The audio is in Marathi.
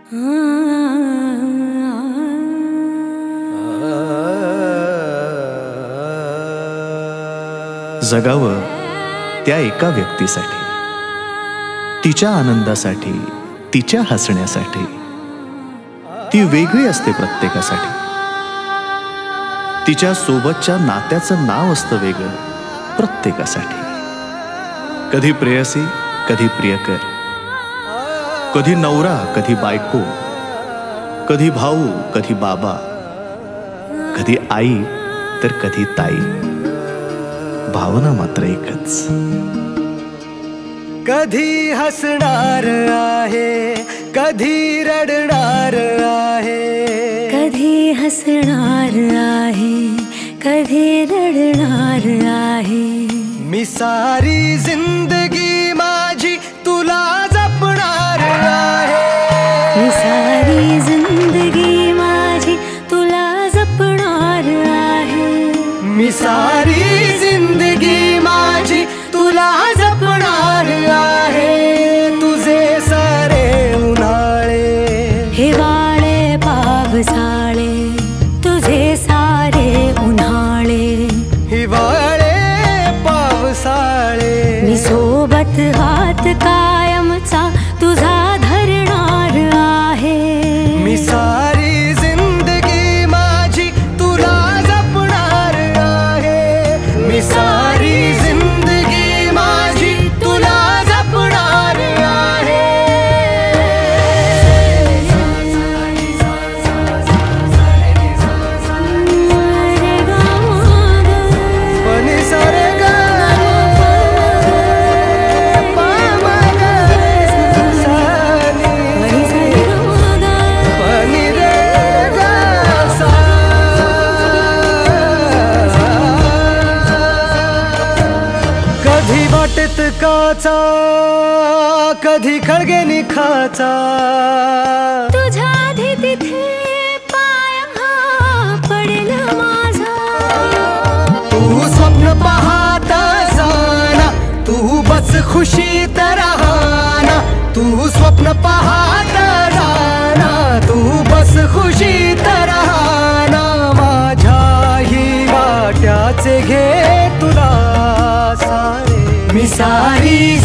जगावं त्या एका व्यक्तीसाठी, तिच्या आनंदासाठी, तिच्या हसण्यासाठी. ती वेगळी असते प्रत्येकासाठी. तिच्या सोबतच्या नात्याचं नाव असतं वेगळं प्रत्येकासाठी. कधी प्रेयसी, कधी प्रियकर, कधी नवरा, कधी बायको, कधी भाऊ, कधी बाबा, कधी आई तर कधी ताई. भावना मात्र एकच. कधी हसणार आहे, कधी रडणार आहे, कधी हसणार आहे, कधी रडणार आहे. मी सारी जिंदगी माझी तुला जपणार आहे. मी सारी जिंदगी माझी तुला जपणार आहे. मी सारी जिंदगी माझी तुला जपणार आहे. तुझे सारे उन्हाळे, हिवाळे, पावसाळे, तुझे सारे उन्हाळे, हिवाळे, पावसाळे. मी सोबत हात कायमचा तुझा धरणार आहे. मी सारी जिंदगी माझी तुला जपणार आहे. मी सारी जिंदगी माझी तुला जपणार आहे. पनि सारे गा वाटेत काचा, कधी खळगे निखाचा. तुझ्या आधी तिथे पाय हा पडेल माझा. तू स्वप्न पाहत जाना, तू बस खुशीत राहना. तू स्वप्न पाहत जाना, तू बस खुशीत राहना. माझ्याही वाट्याचे घे तुला सारे. मी सारी